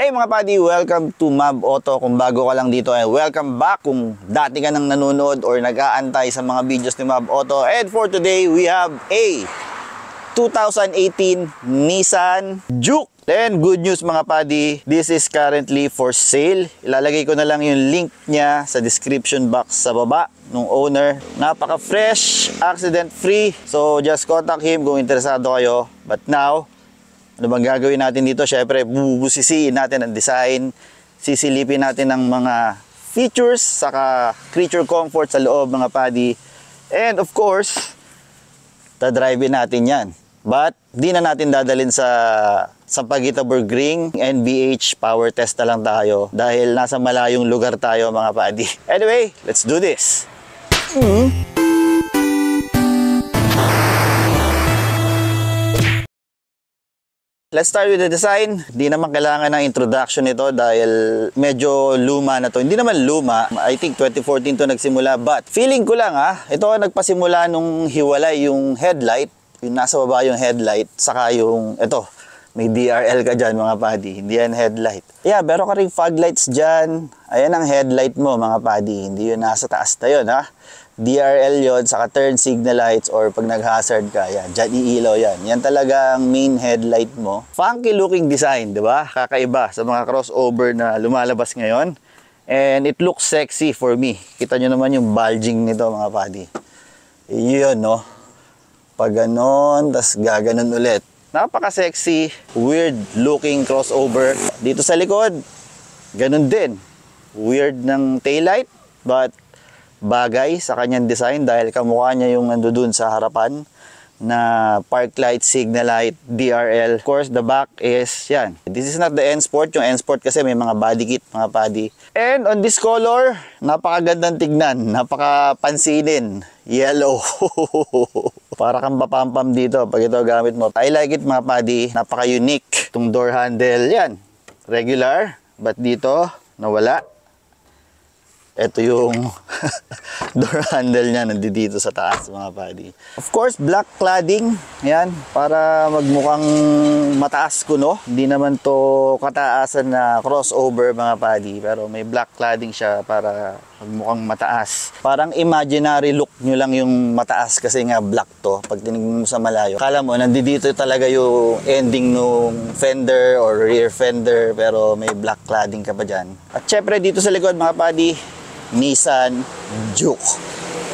Hey mga buddy, welcome to Mab Auto. Kung bago ka lang dito, welcome back kung dati ka nang nanonood or nag-aantay sa mga videos ni Mab Auto. And for today, we have a 2018 Nissan Juke. Then good news mga buddy, this is currently for sale. Ilalagay ko na lang yung link niya sa description box sa baba nung owner. Napaka-fresh, accident-free. So just contact him kung interesado kayo. But now, ano bang gagawin natin dito? Syempre, bubusisiin natin ang design, sisilipin natin ang mga features, saka creature comfort sa loob mga buddy. And of course, tadrivein natin yan. But, di na natin dadalhin sa Sampaguita Burgring, NBH power test na lang tayo dahil nasa malayong lugar tayo mga buddy. Anyway, let's do this! Let's start with the design. Di naman kailangan ng introduction nito dahil medyo luma na to. Hindi naman luma. I think 2014 to nagsimula. But feeling ko lang ito nagpasimula nung hiwalay yung headlight. Yung nasa baba yung headlight. Saka yung, ito, may DRL ka dyan mga buddy. Hindi yan headlight. Yeah, meron ka rin fog lights dyan. Ayan ang headlight mo mga buddy. Hindi yun nasa taas na yun DRL yon, saka turn signal lights or pag nag-hazard ka, yan, dyan iilaw yan. Yan talaga ang main headlight mo. Funky looking design, di ba? Kakaiba sa mga crossover na lumalabas ngayon. And it looks sexy for me. Kita nyo naman yung bulging nito mga buddy. Yun, no? Pag ganon, tas gaganon ulit. Napaka-sexy, weird looking crossover. Dito sa likod, ganon din. Weird ng taillight, but bagay sa kanyang design dahil kamukha niya yung nandoon sa harapan na park light, signal light, DRL. Of course, the back is yan. This is not the N-Sport. Yung N-Sport kasi may mga body kit, mga body. And on this color, napakagandang tignan, napakapansinin. Yellow. Para kang papampam dito pag ito gamit mo. I like it mga body. Napaka-unique. Itong door handle, yan. Regular. But dito, nawala. Ito yung door handle niya nandito sa taas mga buddy. Of course, black cladding. Yan, para magmukhang mataas kuno. Hindi naman to kataasan na crossover mga buddy. Pero may black cladding siya para magmukhang mataas. Parang imaginary look nyo lang yung mataas kasi nga black to. Pag tinignan mo sa malayo, akala mo nandito talaga yung ending nung fender or rear fender. Pero may black cladding ka pa dyan. At syempre dito sa likod mga buddy, Nissan Juke.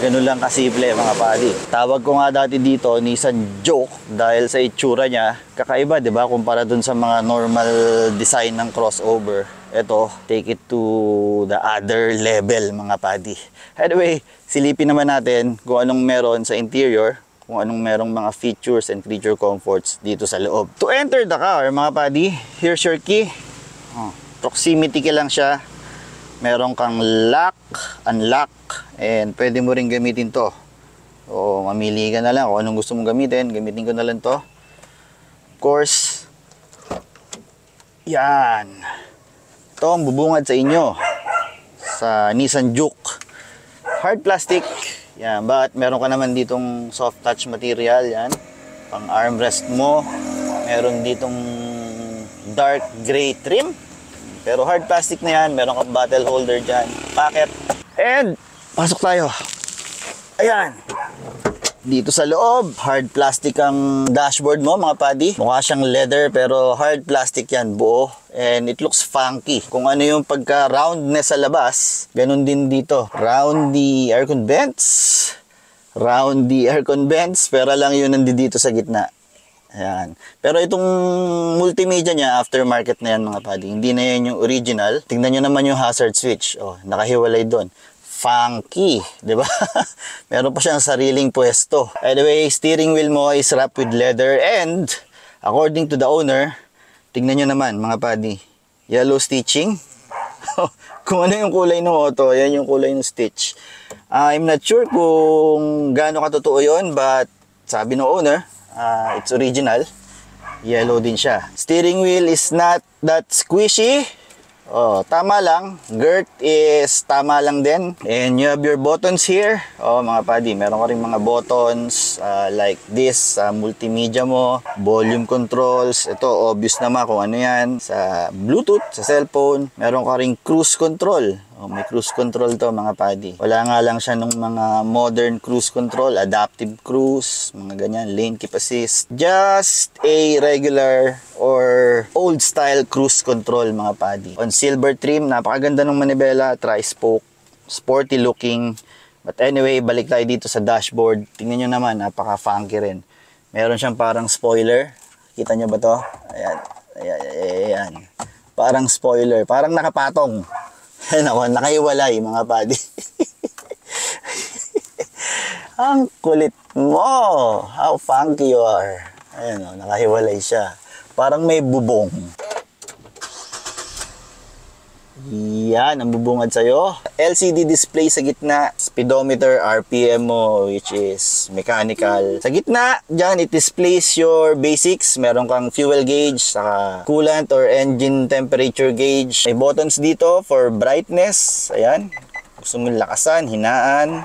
Ganun lang kasimple mga buddy. Tawag ko nga dati dito Nissan Juke dahil sa itsura niya kakaiba, 'di ba? Kumpara dun sa mga normal design ng crossover. Ito, take it to the other level mga buddy. Anyway, silipin naman natin kung anong meron sa interior, kung anong merong mga features and creature comforts dito sa loob. To enter the car mga buddy, here's your key. Proximity key lang siya. Meron kang lock, unlock, and pwede mo rin gamitin to. O mamili ka na lang kung anong gusto mong gamitin. Gamitin ko na lang to. Of course, yan. Ito ang bubungad sa inyo sa Nissan Juke. Hard plastic. Yan, but meron ka naman ditong soft touch material. Yan, pang armrest mo. Meron ditong dark gray trim. Pero hard plastic na yan. Meron kang bottle holder dyan. Packet. And, pasok tayo. Ayan. Dito sa loob, hard plastic ang dashboard mo, mga buddy. Mukha siyang leather, pero hard plastic yan, buo. And it looks funky. Kung ano yung pagka-roundness sa labas, ganun din dito. Roundy aircon vents. Roundy aircon vents. Pero lang yun nandito sa gitna. Ayan. Pero itong multimedia niya, aftermarket na yan mga buddy. Hindi na yan yung original. Tingnan nyo naman yung hazard switch. Oh, nakahiwalay doon. Funky, di ba? Meron pa siyang sariling pwesto. Anyway, steering wheel mo is wrapped with leather and according to the owner, tingnan nyo naman mga buddy, yellow stitching. Kung ano yung kulay ng auto, yan yung kulay ng stitch. I'm not sure kung gaano katotoo yun, but sabi ng owner, it's original. Yellow din siya. Steering wheel is not that squishy. Oh, tama lang. Girth is tama lang din. And you have your buttons here. Oh, mga padi, meron ka rin mga buttons like this sa multimedia mo, volume controls. Ito, obvious naman kung ano yan. Sa Bluetooth, sa cellphone, meron ka rin cruise control. Oh, may cruise control to mga padi. Wala nga lang siya nung mga modern cruise control, adaptive cruise, mga ganyan, lane keep assist. Just a regular or old style cruise control mga padi. On silver trim, napakaganda ng manibela, tri-spoke, sporty looking. But anyway, balik tayo dito sa dashboard. Tingnan nyo naman, napaka-funky rin. Meron siyang parang spoiler. Kita nyo ba to? Ayan, ayan, ayan. Parang spoiler, parang nakapatong. Ako, nakahiwalay mga padi. Ang kulit mo. How funky you are. Ayan o, nakahiwalay siya. Parang may bubong. Yan, ang bubungad sa'yo. LCD display sa gitna. Speedometer, RPM mo, which is mechanical. Sa gitna, dyan, it displays your basics. Meron kang fuel gauge, saka coolant or engine temperature gauge. May buttons dito for brightness. Ayan. Gusto mo lakasan, hinaan.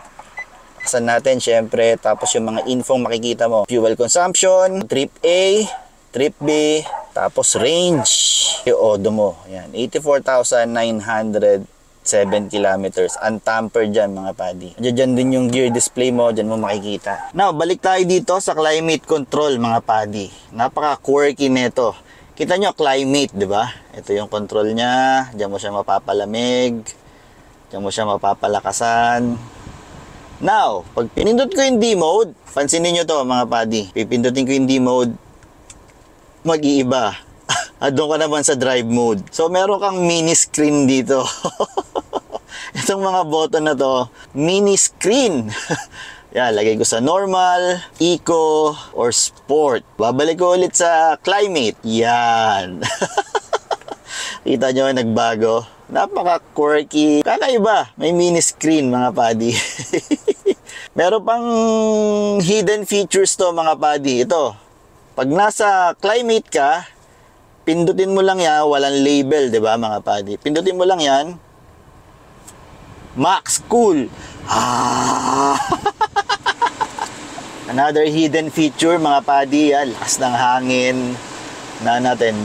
Lakasan natin, syempre. Tapos yung mga info makikita mo. Fuel consumption, trip A, trip B, tapos range. Yung odo mo. Ayan, 84,907 kilometers. Untampered dyan mga padi. Diyan din yung gear display mo. Diyan mo makikita. Now, balik tayo dito sa climate control mga padi. Napaka-quirky nito. Kita nyo, climate, di ba? Ito yung control niya. Diyan mo siya mapapalamig. Diyan mo siya mapapalakasan. Now, pag pinindot ko yung D-mode, pansinin nyo to mga padi. Pipindutin ko yung D-mode, mag-iiba. Doon ka naman sa drive mode. So, meron kang mini screen dito. Itong mga button na to, mini screen. Yan, lagay ko sa normal, eco, or sport. Babalik ko ulit sa climate. Yan. Kita nyo, nagbago. Napaka-quirky. Kakaiba. May mini screen, mga padi. Meron pang hidden features to, mga padi. Ito. Pag nasa climate ka, pindutin mo lang yan, walang label, di ba mga padi? Pindutin mo lang yan. Max Cool. Another hidden feature mga padi, yan. Lakas ng hangin. Na natin.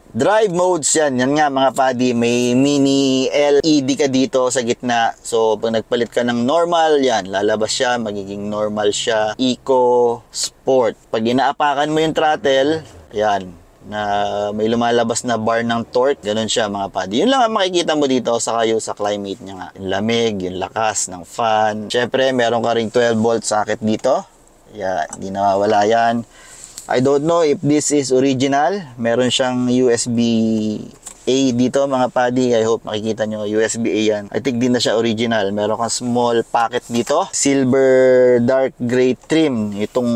Drive modes yan. Yan nga mga padi, may mini LED ka dito sa gitna. So pag nagpalit ka ng normal, yan, lalabas siya, magiging normal siya. Eco, Sport. Pag inaapakan mo yung throttle, yan, na may lumalabas na bar ng torque, ganun siya mga padi. Yun lang ang makikita mo dito sa kayo sa climate niya nga. Yung lamig, yung lakas ng fan. Syempre, meron ka ring 12 volt socket dito. Yan, hindi nawawala yan. I don't know if this is original. Meron siyang USB-A dito mga padi. I hope makikita nyo, USB-A yan. I think din na siya original. Meron kang small pocket dito. Silver dark gray trim. Itong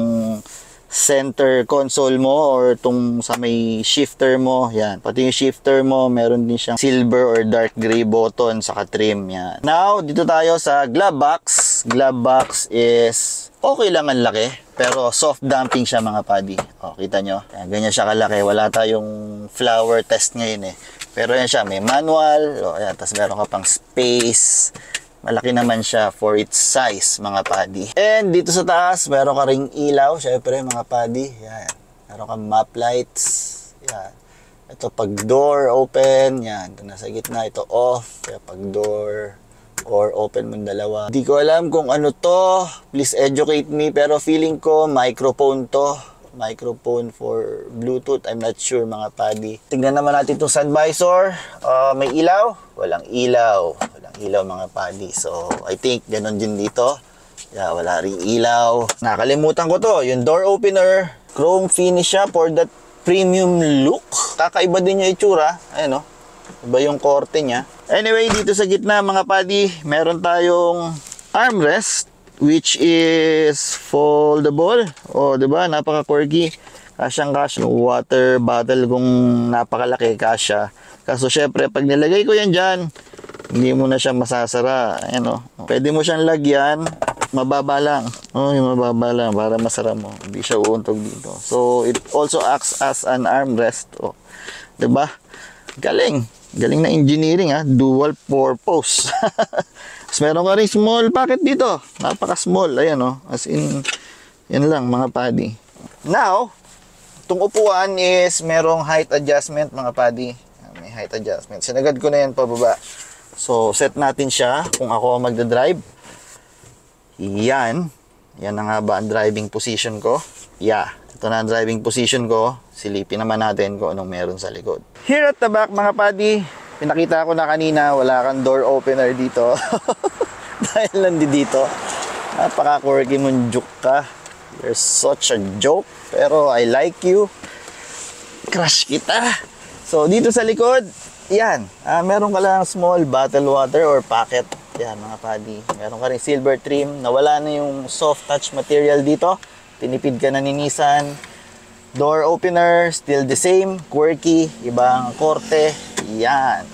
center console mo or itong sa may shifter mo, yan. Pati yung shifter mo, meron din siyang silver or dark gray button saka trim, yan. Now, dito tayo sa glove box. Glove box is okay lang ang laki, pero soft dumping siya mga padi. O, kita nyo? Yan, ganyan siya kalaki. Wala tayong flower test ngayon eh. Pero yan siya, may manual. O, yan, tapos meron ka pang space. Malaki naman siya for its size, mga padi. And dito sa taas, meron ka ring ilaw, syempre, mga padi. Yan. Meron kang map lights. Yan. Ito, pag door open, yan. Ito nasa gitna, ito off. Kaya pag door or open mo dalawa. Hindi ko alam kung ano to. Please educate me. Pero feeling ko, microphone to. Microphone for Bluetooth. I'm not sure mga padi. Tignan naman natin itong sun visor. May ilaw? Walang ilaw. Walang ilaw mga padi. So, I think ganon din dito. Yeah, wala ring ilaw. Nakalimutan ko to. Yung door opener. Chrome finish siya for that premium look. Kakaiba din yung itsura. Ayan o. Iba yung korte niya. Anyway, dito sa gitna mga padi, meron tayong armrest. Which is foldable. O, diba? Napaka-quirky. Kasyang-kasya. Yung water bottle kung napakalaki, kasya. Kaso, syempre, pag nilagay ko yan dyan, hindi mo na siya masasara. Ayan o. Pwede mo siyang lagyan. Mababa lang. Yung mababa lang para masara mo. Hindi siya uuntog dito. So, it also acts as an armrest. O, diba? Galing. Galing na engineering ha, dual purpose. Tapos meron ka rin small pocket dito. Napaka-small, ayan oh. As in, yan lang mga padi. Now, itong upuan is merong height adjustment mga padi. May height adjustment. Sinagad ko na yan pababa. So, set natin siya kung ako magdadrive. Yan. Yan na nga ba ang driving position ko? Yeah. Ito na ang driving position ko. Silipin naman natin kung anong meron sa likod. Here at the back mga padi, pinakita ko na kanina, wala kang door opener dito. Dahil nandito. Napaka-quirky mong joke ka. You're such a joke. Pero I like you. Crush kita. So, dito sa likod, yan. Meron ka lang small bottle water or pocket. Yan, mga padi. Meron ka rin silver trim. Nawala na yung soft touch material dito. Tinipid ka na ni Nissan. Door opener, still the same. Quirky, ibang korte. Yan.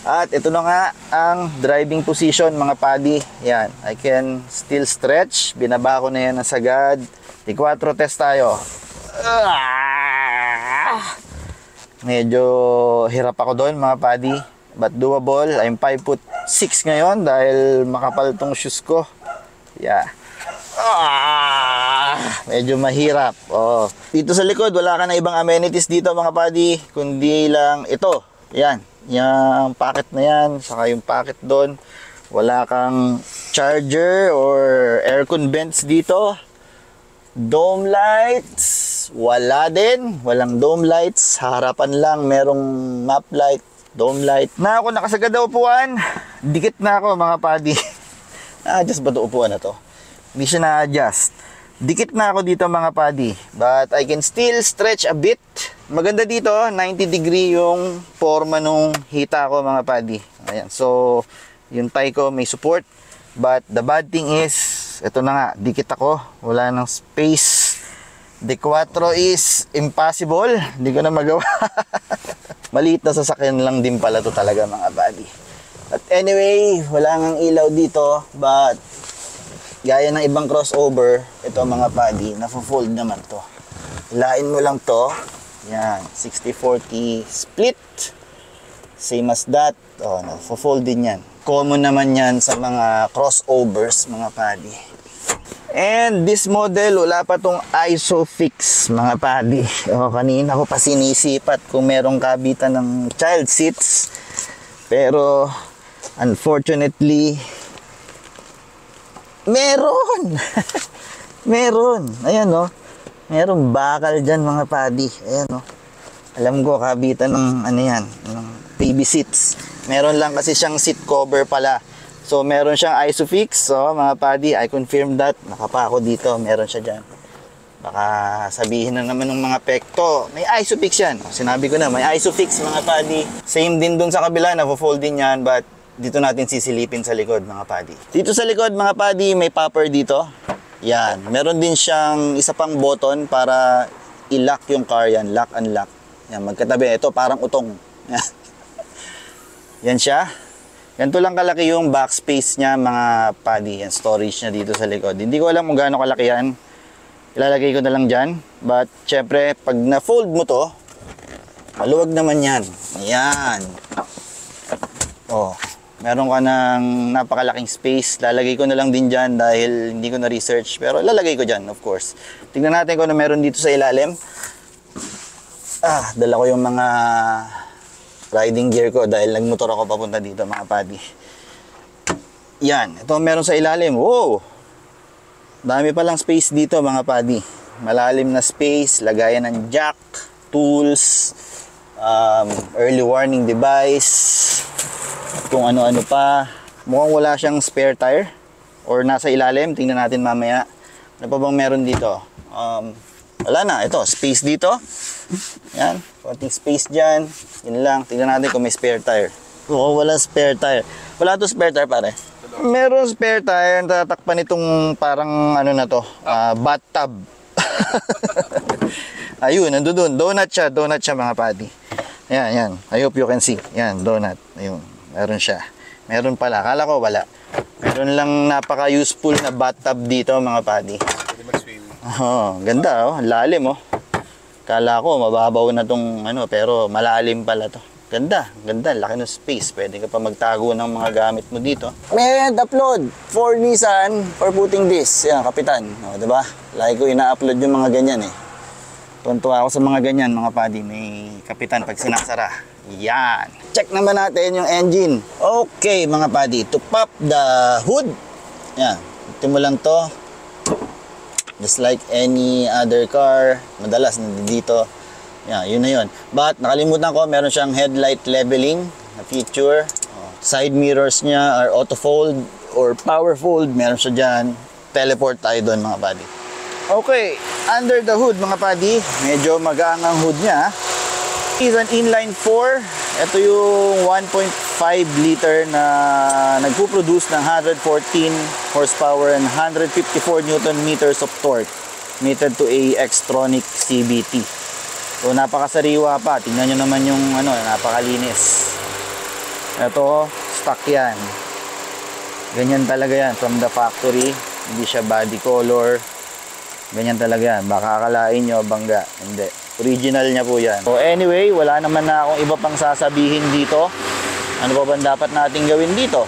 At ito na nga ang driving position, mga padi. Yan. I can still stretch. Binaba ko na yan ng sagad. T4 test tayo. Medyo hirap ako doon, mga padi. But doable. I'm 5'6" ngayon dahil makapal tong shoes ko. Yeah. Medyo mahirap. Oh. Dito sa likod, wala ka na ibang amenities dito mga padi, kundi lang ito. Yan. Yung packet na yan, saka yung packet doon. Wala kang charger or aircon vents dito. Dome lights, wala din. Walang dome lights. Sa harapan lang, merong map light, dome light. Na ako nakasagad na upuan. Dikit na ako mga padi. Na-adjust ba ito upuan na to? Hindi siya na-adjust. Dikit na ako dito mga padi. But I can still stretch a bit. Maganda dito, 90 degree yung forma nung hita ko mga padi. Ayan. So, yung thigh ko may support. But the bad thing is, ito na nga, dikit ako. Wala nang space. D4 is impossible. Hindi ko na magawa. Maliit na sasakyan lang din pala to talaga mga padi. But anyway, wala nang ilaw dito. But gaya ng ibang crossover, ito mga padi, na-fold naman to. Hilain mo lang to. Yan, 60-40 split. Same as that. Oh, na-fold din yan. Common naman yan sa mga crossovers, mga padi. And this model, wala pa tong ISOFIX, mga padi. Oh, kanina ko pa sinisipat kung merong kabitan ng child seats. Pero, unfortunately, meron! Meron! Ayan o. Merong bakal dyan mga padi. Ayan o. Alam ko, kabitan ng ano yan, ng baby seats. Meron lang kasi siyang seat cover pala. So, meron siyang ISOFIX. So, mga padi, I confirm that. Nakapa ako dito. Meron siya dyan. Baka sabihin na naman ng mga pekto, may ISOFIX yan. Sinabi ko na, may ISOFIX mga padi. Same din dun sa kabila, na-fold din yan. But, dito natin sisilipin sa likod mga padi. Dito sa likod mga padi, may popper dito. Yan. Meron din siyang isa pang button para i-lock yung car yan. Lock and lock. Yan, magkatabi. Ito parang utong. Yan. Yan siya. Ganito lang kalaki yung backspace niya mga padi. Yan, storage niya dito sa likod. Hindi ko alam kung gaano kalaki yan. Ilalagay ko na lang dyan. But, syempre, pag na-fold mo to, maluwag naman yan. Yan. Oh. Meron ka ng napakalaking space. Lalagay ko na lang din dyan dahil hindi ko na-research. Pero lalagay ko dyan, of course. Tingnan natin kung ano meron dito sa ilalim. Dala ko yung mga riding gear ko dahil nagmotor ako papunta dito mga padi. Yan. Ito meron sa ilalim. Wow! Dami palang space dito mga padi. Malalim na space. Lagayan ng jack, tools, early warning device, kung ano-ano pa. Mukhang wala siyang spare tire or nasa ilalim. Tingnan natin mamaya. Ano pa bang meron dito? Wala na. Ito, space dito. Yan. Konting space dyan. Yun lang. Tingnan natin kung may spare tire. Oo, wala spare tire. Wala to spare tire pare. Meron spare tire. Tatakpan itong parang ano na to. Bathtub. Ayun, nandun doon. Donut siya mga padi. Yan, yan. I hope you can see. Yan, donut. Ayun. Meron siya. Meron pala. Akala ko wala. Meron lang napaka-useful na bathtub dito mga padi. Pwede mag-swim. Oh, ganda oh. Lalim oh. Kala ko mababaw na tong ano, pero malalim pala to. Ganda, ganda. Laki ng space. Pwede ka pa magtago ng mga gamit mo dito. May upload for Nissan for putting this. Yan, kapitan. O, diba? Lagi ko ina-upload yung mga ganyan eh. Tuntua ako sa mga ganyan, mga padi. May kapitan pag sinasara. Yan. Check naman natin yung engine. Okay, mga padi. To pop the hood. Yan. Ito mo lang to. Just like any other car. Madalas nandito. Yan, yun na yun. But nakalimutan ko, meron siyang headlight leveling na feature. Side mirrors niya are auto fold or power fold. Meron siya dyan. Teleport tayo doon, mga padi. Okay, under the hood, mga padi, medyo magaang ang hood niya. Is an inline 4. Ito yung 1.5 liter na nagpo-produce ng 114 horsepower and 154 newton meters of torque mated to a Xtronic CVT. So napakasariwa pa. Tingnan nyo naman yung napakalinis. Ito, stock yan. Ganyan talaga yan from the factory. Hindi siya body color. Ganyan talaga yan. Baka akalain nyo bangga. Hindi. Original niya po yan. So anyway, wala naman na akong iba pang sasabihin dito. Ano pa ba dapat natin gawin dito?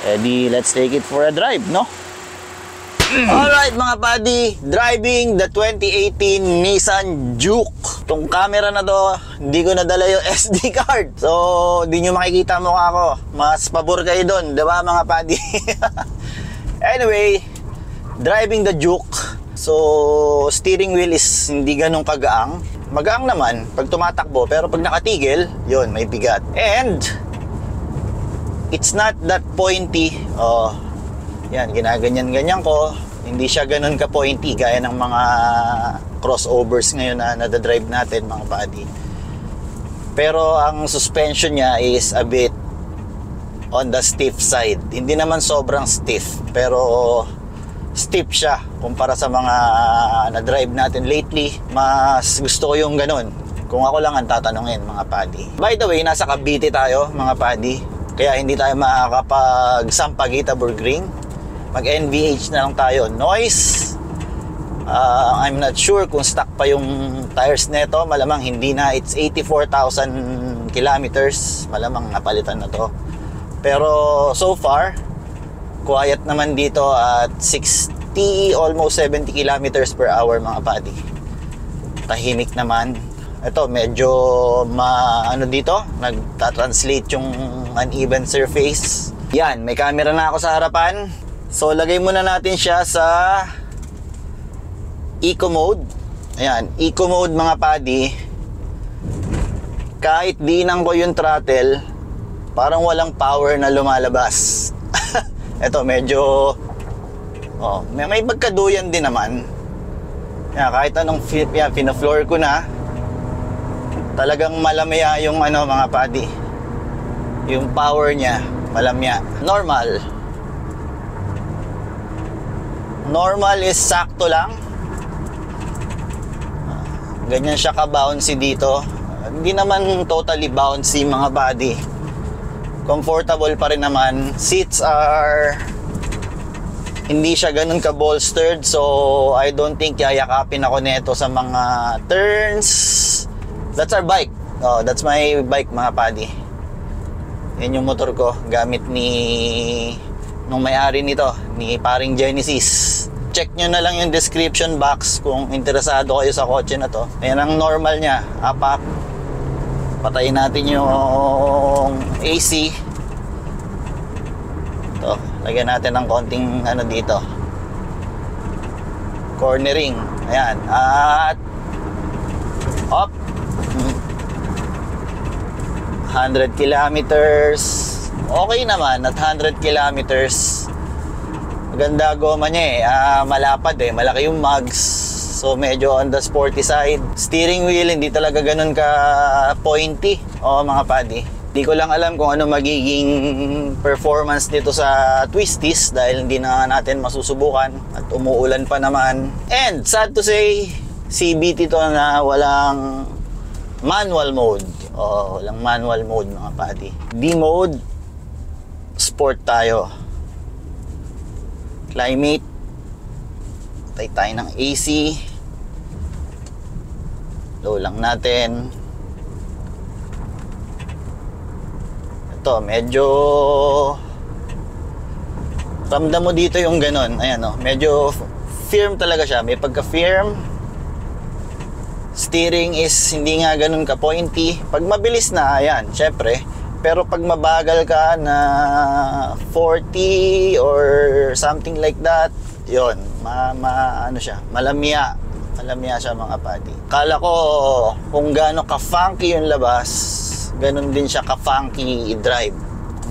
Eh di, let's take it for a drive, no? Alright mga buddy, driving the 2018 Nissan Juke. Itong camera na to, hindi ko nadala yung SD card. So, di nyo makikita mukha ko. Mas pabor kayo dun, diba mga buddy? Anyway, driving the Juke. So, steering wheel is hindi ganun kagaang. Magaang naman pag tumatakbo, pero pag nakatigil, yun, may bigat. And, it's not that pointy. Oh, yan, ginaganyan-ganyan ko. Hindi siya ganun ka-pointy gaya ng mga crossovers ngayon na nadadrive natin, mga buddy. Pero ang suspension niya is a bit on the stiff side. Hindi naman sobrang stiff, pero stiff siya kumpara sa mga na-drive natin lately. Mas gusto ko yung ganun. Kung ako lang ang tatanungin, mga buddy. By the way, nasa Cavite tayo, mga buddy. Kaya hindi tayo makakapag-Sampaguita Burgring. Mag-NVH na lang tayo. Noise, I'm not sure kung stock pa yung tires neto. Malamang hindi na. It's 84,000 kilometers. Malamang napalitan na to. Pero so far, quiet naman dito at 60, almost 70 kilometers per hour, mga buddy. Tahimik naman. Ito, medyo dito, nagta-translate yung uneven surface. Yan, may camera na ako sa harapan. So, lagay muna natin siya sa Eco Mode. Ayan, Eco Mode, mga buddy. Kahit dinang ko yung throttle, parang walang power na lumalabas. Ito, medyo may pagkaduyan din naman. Yan, kahit anong pina-floor ko na, talagang malamya yung mga buddy. Yung power niya, malamya. Normal is sakto lang. Ganyan siya ka-bouncy dito. Hindi naman totally bouncy, mga buddy. Comfortable pa rin naman. Seats are hindi siya ganun ka-bolstered, so I don't think yayakapin ako nito sa mga turns. That's our bike. Oh, that's my bike, mga buddy. Yan yung motor ko, gamit nung may-ari nito, ni paring Genesis. Check nyo na lang yung description box kung interesado kayo sa kotse na to. Ayan ang normal niya, up. Patayin natin yung AC. Ito, lagyan natin ng konting dito. Cornering. Ayan. At up. 100 kilometers. Okay naman at 100 kilometers. Maganda goma niya eh. Malapad eh. Malaki yung mugs. So medyo on the sporty side. Steering wheel hindi talaga ganun ka pointy. O mga buddy. Hindi ko lang alam kung ano magiging performance nito sa twisties dahil hindi na natin masusubukan at umuulan pa naman. And sad to say, CVT to na walang manual mode. O walang manual mode, mga buddy. D mode, sport tayo. Climate, patay tayo ng AC. Low lang natin. to, medyo ramdam mo dito yung ganun. Ayan o, medyo firm talaga siya. May pagka-firm. Steering is hindi nga ganun ka-pointy. Pag mabilis na, ayan, syempre. Pero pag mabagal ka na 40 or something like that, yon, ano siya, malamya. Malamya siya mga padi. Kala ko kung gaano ka-funky yung labas, ganun din siya ka-funky i-drive.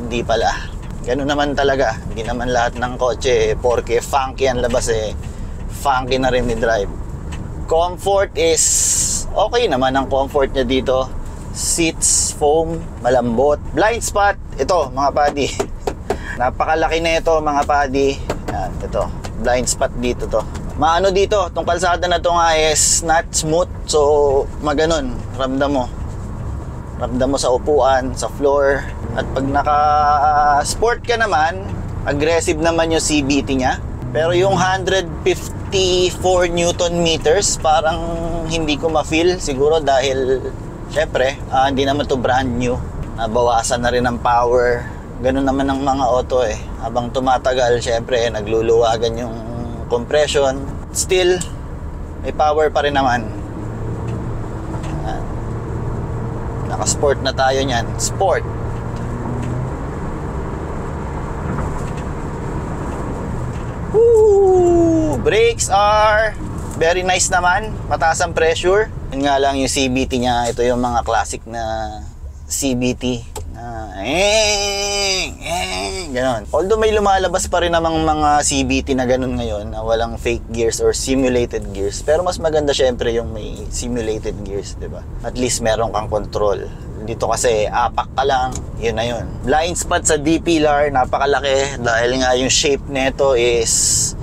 Hindi pala. Ganun naman talaga. Hindi naman lahat ng kotse porke funky ang labas funky na rin i-drive. Comfort is okay naman ang comfort niya dito. Seats, foam, malambot. Blind spot, ito mga padi. Napakalaki na ito mga padi. Yan, ito. Blind spot dito to. Maano dito, tong kalsada na to nga is not smooth. So, maganon. Ramdam mo. Ramdam mo sa upuan, sa floor. At pag naka-sport ka naman, aggressive naman yung CVT niya. Pero yung 154 Newton meters, parang hindi ko ma-feel. Siguro dahil, syempre, hindi naman to brand new. Nabawasan na rin ang power. Ganun naman ang mga auto Habang tumatagal, syempre, nagluluwagan yung compression. Still, may power pa rin naman. Naka-sport na tayo niyan. Sport. Woo! Brakes are very nice naman. Mataas ang pressure. Yun nga lang yung CVT niya. Ito yung mga classic na CVT. Ganon. Although may lumalabas pa rin namang mga CVT na ganon ngayon na walang fake gears or simulated gears. Pero mas maganda syempre yung may simulated gears, diba? At least meron kang control. Dito kasi apak ka lang, yun na yun. Blind spot sa D-pillar, napakalaki dahil nga yung shape nito is,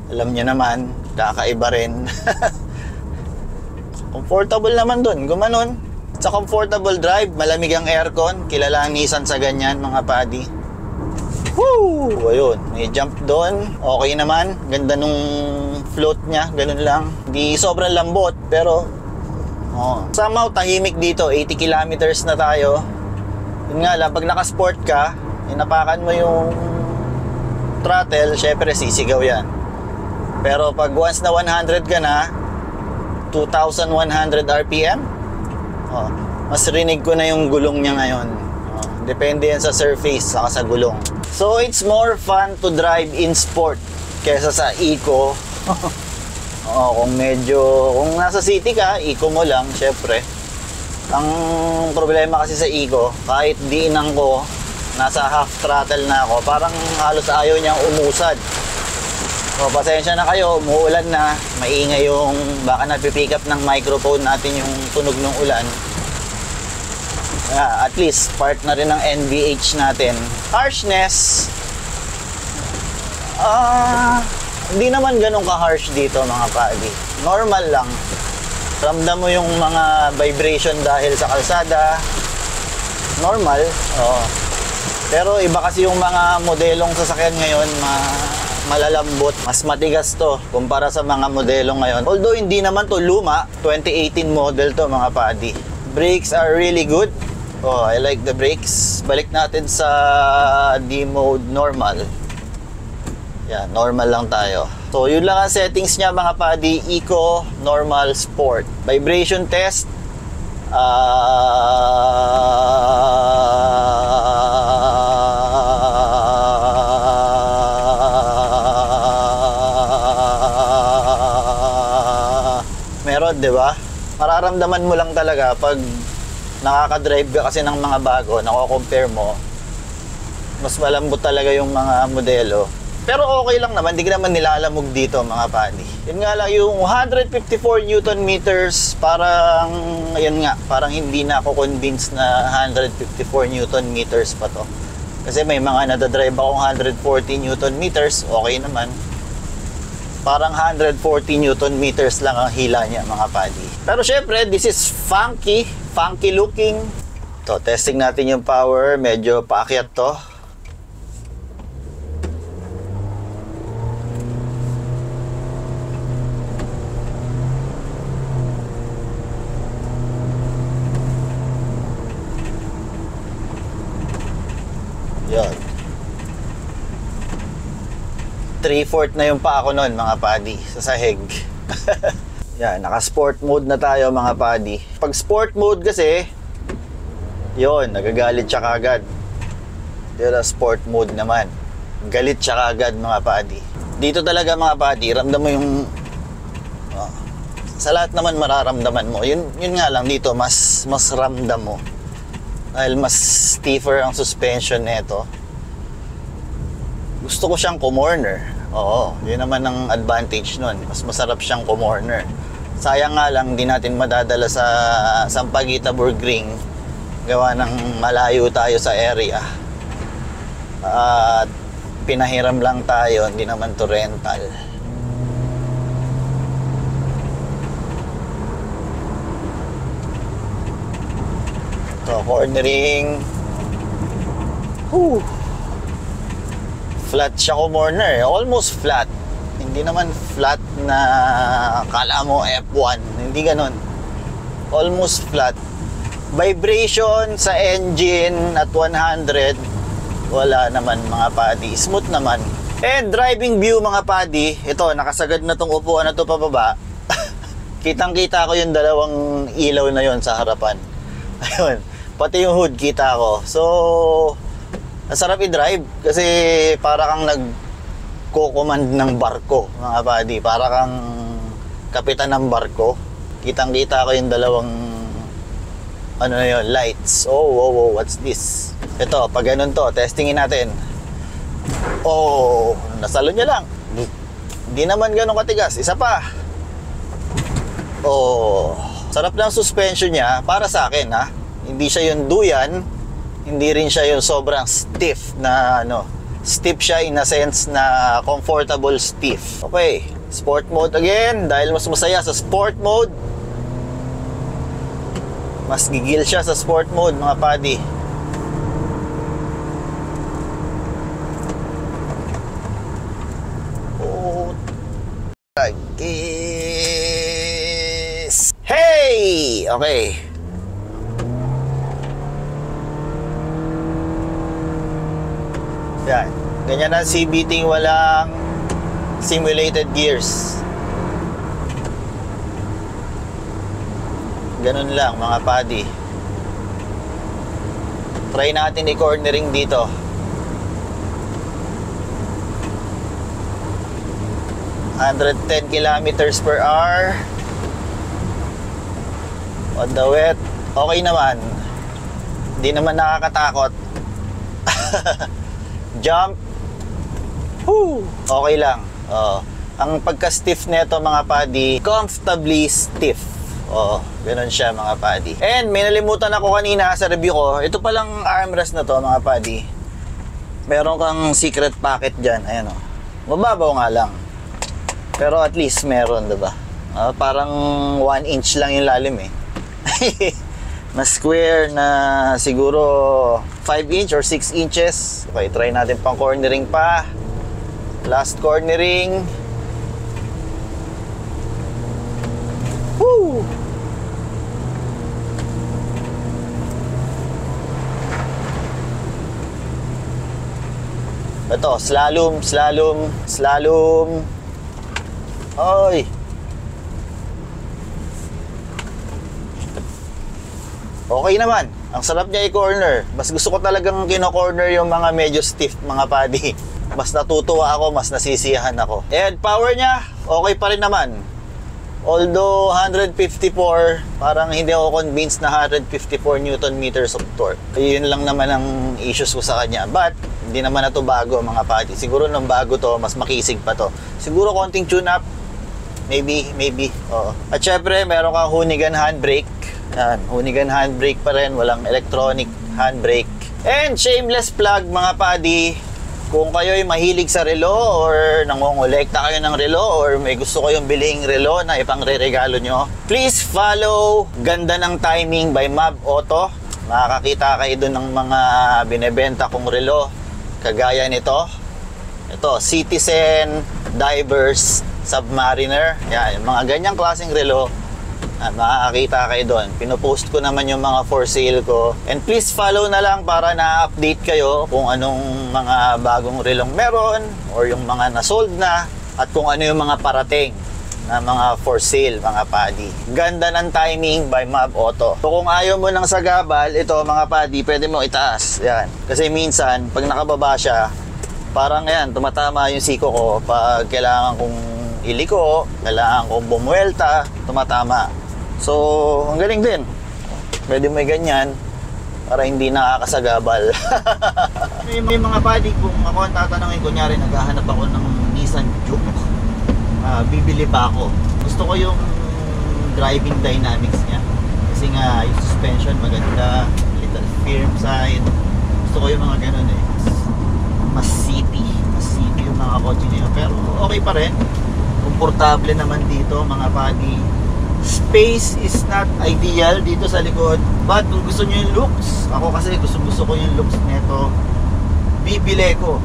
alam nyo naman, kakaiba rin. Comfortable naman dun, gumanon. Sa comfortable drive, malamig ang aircon. Kilala ang Nissan sa ganyan mga padi. Woo! Ayun, may jump doon. Okay naman. Ganda nung float niya, ganun lang. Di sobrang lambot, pero somehow tahimik dito. 80 kilometers na tayo. Yun nga lang, pag naka-sport ka, inapakan mo yung throttle, syempre sisigaw yan. Pero pag once na 100 ka na, 2,100 RPM, mas rinig ko na yung gulong niya ngayon. Depende yan sa surface saka sa gulong. So it's more fun to drive in sport kesa sa eco. Kung nasa city ka, eco mo lang, syempre. Ang problema kasi sa eco, kahit diinang ko, nasa half throttle na ako, parang halos ayaw niyang umusad. Pasensya na kayo, umuulan na, maingay yung, baka napipick up ng microphone natin yung tunog ng ulan. At least, part na rin ng NVH natin. Harshness, hindi naman ganun ka-harsh dito mga padi. Normal lang. Ramdam mo yung mga vibration dahil sa kalsada. Normal. Pero iba kasi yung mga modelong sasakyan ngayon, malalambot. Mas matigas to kumpara sa mga modelo ngayon. Although hindi naman to luma, 2018 model to mga padi. Brakes are really good. I like the brakes. Balik natin sa D-mode normal. Yan, normal lang tayo. So yun lang ang settings niya mga padi. Eco, normal, sport. Vibration test. Meron, di ba? Mararamdaman mo lang talaga pag nakaka-drive ka kasi ng mga bago, nako-compare mo, mas malambot talaga yung mga modelo. Pero okay lang naman, di ka naman nilalamog dito mga padi. Yun nga lang, yung 154 Newton meters, parang, ayun nga, parang hindi na ako convinced na 154 Newton meters pa to. Kasi may mga nadadrive akong 140 Newton meters, okay naman. Parang 140 Newton meters lang ang hila niya mga padi. Pero syempre, this is funky looking. To, testing natin yung power, medyo paakyat to. Yan. 3/4 na yung pa ako nun, mga padi, sa sahig. Yan, naka-sport mode na tayo, mga padi. Pag sport mode kasi, yon, nagagalit siya kagad. Dito sport mode naman, galit siya kagad, mga padi. Dito talaga, mga padi, ramdam mo yung sa lahat naman mararamdaman mo. Yun nga lang dito, mas ramdam mo. Dahil mas stiffer ang suspension nito. Gusto ko siyang kumorner. Oo, yun naman ang advantage nun. Mas masarap siyang kumorner. Sayang nga lang, di natin madadala sa Sampaguita, Burgring. Gawa ng malayo tayo sa area. At pinahiram lang tayo, hindi naman to rental. Ito, cornering. Whew. Flat siya kumorner, almost flat. Hindi naman flat na kala mo F1, hindi ganon. Almost flat. Vibration sa engine at 100, wala naman, mga padi. Smooth naman. And driving view, mga padi, ito, nakasagad na tong upuan na to pababa. Kitang-kita ko yung dalawang ilaw na yon sa harapan. Ayun, pati yung hood kita ko. So, ang sarap i-drive kasi para kang nagko-command ng barko, mga buddy. Para kang kapitan ng barko. Kitang-kita ko yung dalawang ano na yun, lights. Oh, what's this? Ito, pag ganun to, testingin natin. Oh, nasalo niya lang. Hindi naman ganun katigas. Isa pa. Oh, sarap ng suspension niya para sa akin, ha. Hindi siya yung duyan. Hindi rin siya yung sobrang stiff na stiff siya in a sense na comfortable stiff. Okay, sport mode again. Dahil mas masaya sa sport mode, mas gigil siya sa sport mode, mga padi. Oh, hey! Okay. Yan. Ganyan ang CVT, walang simulated gears. Ganun lang, mga padi. Try natin i-cornering dito. ...110 kilometers per hour. On the wet. Okay naman. Hindi naman nakakatakot. Jump. Woo! Okay lang. Ang pagka-stiff nito, mga padi, comfortably stiff. Ganun siya, mga padi. And may nalimutan ako kanina sa review ko. Ito palang armrest na to, mga padi. Meron kang secret pocket dyan. Ayan o. Mababaw nga lang. Pero at least meron, diba? Parang 1 inch lang yung lalim eh. Na square na siguro 5 inch or 6 inches. Okay, try natin pang cornering pa. Last cornering. Woo! Ito, slalom. Oy! Okay naman. Ang sarap niya i-corner. Mas gusto ko talagang kino-corner yung mga medyo stiff, mga padi. Mas natutuwa ako, mas nasisiyahan ako. And power niya, okay pa rin naman. Although 154, parang hindi ako convinced na 154 Newton meters of torque. Yun lang naman ang issues ko sa kanya. But, hindi naman na to bago, mga padi. Siguro nung bago to, mas makisig pa to. Siguro konting tune-up. Maybe. Oo. At syempre, meron kang Hoonigan handbrake. Yan, Hoonigan handbrake pa rin, walang electronic handbrake. And shameless plug, mga padi, kung kayo'y mahilig sa relo or nangongolekta kayo ng relo or may gusto kayong bilhing relo na ipangre-regalo nyo, please follow Ganda ng Timing by Mab Auto. Makakakita kayo dun ng mga binebenta kong relo kagaya nito. Ito, Citizen, Divers, Submariner. Yan, mga ganyang klaseng relo. At makakakita kayo doon. Pinopost ko naman yung mga for sale ko. And please follow na lang para na-update kayo kung anong mga bagong relong meron or yung mga na-sold na at kung ano yung mga parating na mga for sale, mga padi. Ganda ng timing by Mab Auto. So kung ayaw mo ng sagabal, ito mga padi, pwede mo itaas. Yan. Kasi minsan, pag nakababa siya, parang yan, tumatama yung siko ko. Pag kailangan kong iliko, kailangan kong bumuelta, tumatama. So, ang galing din. Pwede may ganyan para hindi nakakasagabal. may mga padi, kung ako ang tatanungin, kunyari naghahanap ako ng Nissan Juke, bibili pa ako. Gusto ko yung driving dynamics niya. Kasi nga, yung suspension maganda, little firm side. Gusto ko yung mga ganun eh. Mas city yung mga kotse niya. Pero okay pa rin. Komportable naman dito mga padi. Space is not ideal dito sa likod, but kung gusto nyo yung looks, ako kasi gusto ko yung looks nito, bibili ko.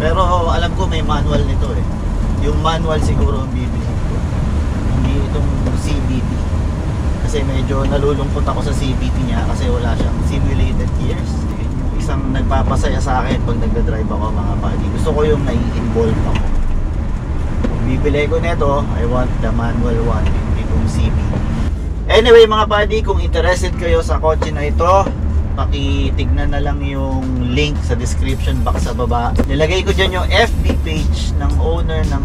Pero alam ko may manual nito eh. Yung manual siguro ang bibili ko, hindi itong CVT. Kasi medyo nalulungkot ako sa CVT niya kasi wala siyang simulated gears. Yung isang nagpapasaya sa akin pag nagda-drive ako mga padi. Gusto ko yung nai-involve ako. Kung bibili ko nito, I want the manual one, CVT. Anyway mga buddy, kung interested kayo sa kotse na ito, pakitignan na lang yung link sa description box sa baba. Nilagay ko dyan yung FB page ng owner ng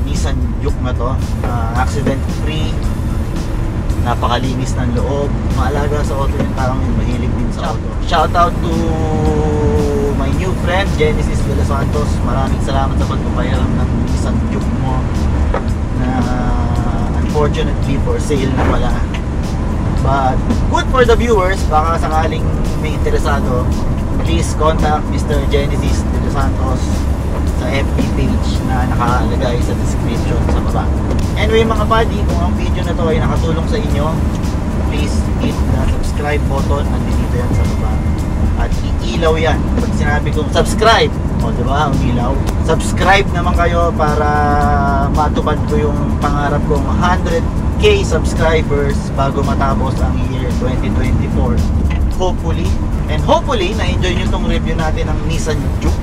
Nissan Juke na to. Accident free, napakalinis ng loob, maalaga sa auto yung taong yun, mahilig din sa auto. Shout out to my new friend Genesis de los Santos. Maraming salamat sa pagpapayaram ng Nissan Juke mo na unfortunately for sale na pala. But good for the viewers, baka sakaling may interesado, please contact Mr. Genesis de los Santos sa FB page na nakalagay sa description sa baba. Anyway mga buddy, kung ang video na to ay nakatulong sa inyo, please hit the subscribe button, nandito yan sa baba. At iilaw yan. Pag sinabi kong subscribe, o diba, ang ilaw, subscribe naman kayo para matupad ko yung pangarap kong 100k subscribers bago matapos ang year 2024. Hopefully, and hopefully na-enjoy nyo itong review natin ng Nissan Juke,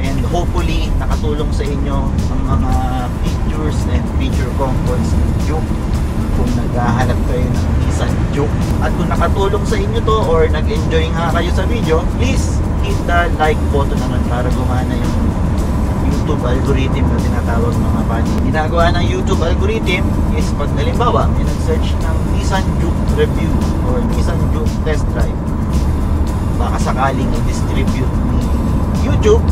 and hopefully nakatulong sa inyo ang mga features and feature comforts ng Juke kung naghahanap kayo ng Nissan Juke. At kung nakatulong sa inyo to or nag-enjoy nga kayo sa video, please hit the like button naman para gumana yung YouTube algorithm na tinatawag mga padi. Ginagawa ng YouTube algorithm is pag halimbawa may nag-search ng Nissan Juke review or Nissan Juke test drive, baka sakaling i-distribute ni YouTube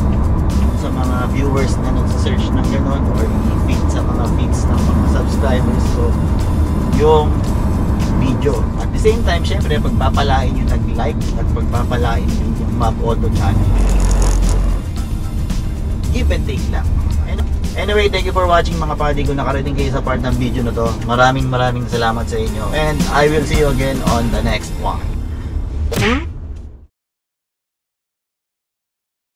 sa mga viewers na nag-search ng gano'n or i-feed sa mga feeds ng mga subscribers ko yung video. At the same time, syempre pagpapalain yung nag-like at pagpapalain yung Mab Auto channel. Give and take lang. Anyway, thank you for watching mga padi. Kung nakarating kayo sa part ng video na to, maraming salamat sa inyo, and I will see you again on the next one.